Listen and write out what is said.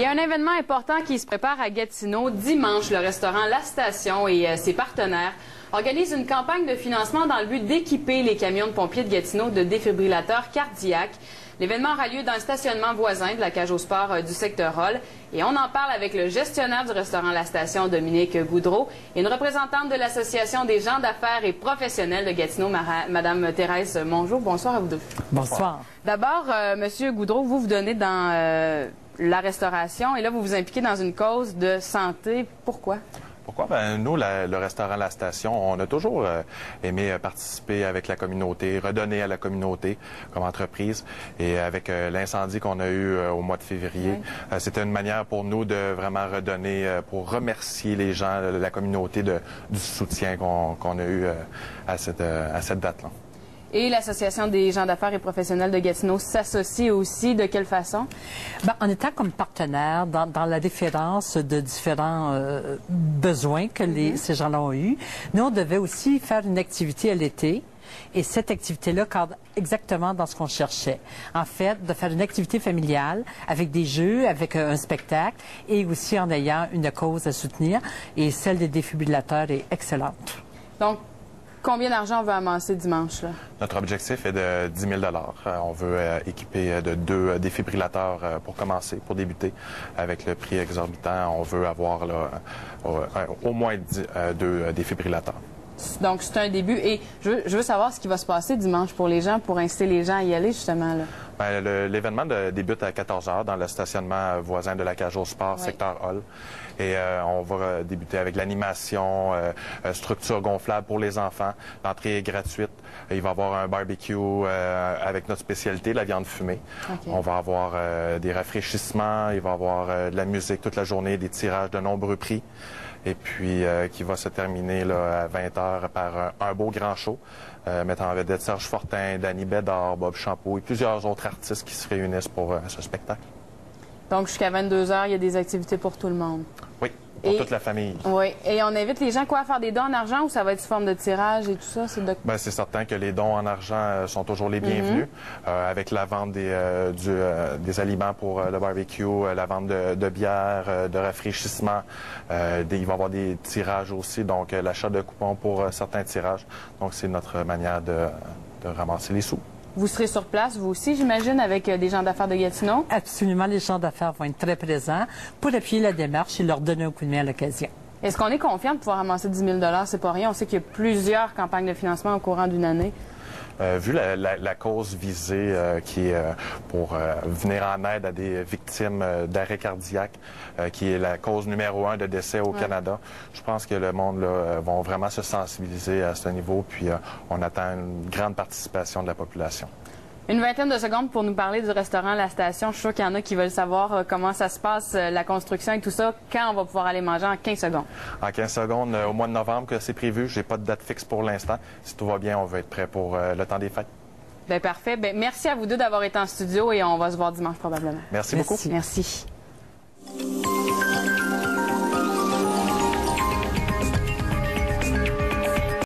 Il y a un événement important qui se prépare à Gatineau. Dimanche, le restaurant La Station et ses partenaires organisent une campagne de financement dans le but d'équiper les camions de pompiers de Gatineau de défibrillateurs cardiaques. L'événement aura lieu dans le stationnement voisin de la cage au sport du secteur Hall. Et on en parle avec le gestionnaire du restaurant La Station, Dominique Goudreau, et une représentante de l'Association des gens d'affaires et professionnels de Gatineau, Madame Thérèse Mongeau. Bonsoir à vous deux. Bonsoir. D'abord, Monsieur Goudreau, vous donnez dans la restauration et là, vous vous impliquez dans une cause de santé. Pourquoi? Pourquoi? Ben, nous, le restaurant La Station, on a toujours aimé participer avec la communauté, redonner à la communauté comme entreprise. Et avec l'incendie qu'on a eu au mois de février, oui, c'était une manière pour nous de vraiment redonner, pour remercier les gens, la communauté du soutien qu'on a eu à cette date-là. Et l'Association des gens d'affaires et professionnels de Gatineau s'associe aussi. De quelle façon? Bien, en étant comme partenaire dans la différence de différents besoins que ces gens-là ont eus, nous, on devait aussi faire une activité à l'été. Et cette activité-là cadre exactement dans ce qu'on cherchait. En fait, de faire une activité familiale avec des jeux, avec un spectacle et aussi en ayant une cause à soutenir. Et celle des défibrillateurs est excellente. Donc, combien d'argent on veut amasser dimanche, là? Notre objectif est de 10 000 On veut équiper de 2 défibrillateurs pour commencer, pour débuter. Avec le prix exorbitant, on veut avoir là, au moins 2 défibrillateurs. Donc, c'est un début. Et je veux savoir ce qui va se passer dimanche pour les gens, pour inciter les gens à y aller, justement, là. L'événement débute à 14 h dans le stationnement voisin de la cage au sport, oui, secteur Hall. Et on va débuter avec l'animation, structure gonflable pour les enfants. L'entrée est gratuite. Il va y avoir un barbecue avec notre spécialité, la viande fumée. Okay. On va avoir des rafraîchissements, il va y avoir de la musique toute la journée, des tirages de nombreux prix. Et puis qui va se terminer là, à 20 h par un beau grand show, mettant en vedette Serge Fortin, Danny Bédard, Bob Champeau et plusieurs autres artistes qui se réunissent pour ce spectacle. Donc, jusqu'à 22 h, il y a des activités pour tout le monde. Oui, pour toute la famille. Oui, et on invite les gens à faire des dons en argent ou ça va être sous forme de tirage et tout ça? C'est certain que les dons en argent sont toujours les bienvenus. Avec la vente des aliments pour le barbecue, la vente de bière, de rafraîchissement. Il va y avoir des tirages aussi, donc l'achat de coupons pour certains tirages. Donc, c'est notre manière de ramasser les sous. Vous serez sur place, vous aussi, j'imagine, avec des gens d'affaires de Gatineau? Absolument, les gens d'affaires vont être très présents pour appuyer la démarche et leur donner un coup de main à l'occasion. Est-ce qu'on est confiant de pouvoir ramasser 10 000 $? C'est pas rien. On sait qu'il y a plusieurs campagnes de financement au courant d'une année. Vu la cause visée qui est pour venir en aide à des victimes d'arrêt cardiaque, qui est la cause numéro 1 de décès au Canada, je pense que le monde va vraiment se sensibiliser à ce niveau, puis on attend une grande participation de la population. Une vingtaine de secondes pour nous parler du restaurant La Station. Je suis sûr qu'il y en a qui veulent savoir comment ça se passe, la construction et tout ça. Quand on va pouvoir aller manger en 15 secondes? En 15 secondes, au mois de novembre, que c'est prévu. J'ai pas de date fixe pour l'instant. Si tout va bien, on va être prêt pour le temps des fêtes. Bien, parfait. Bien, merci à vous deux d'avoir été en studio et on va se voir dimanche probablement. Merci beaucoup. Merci.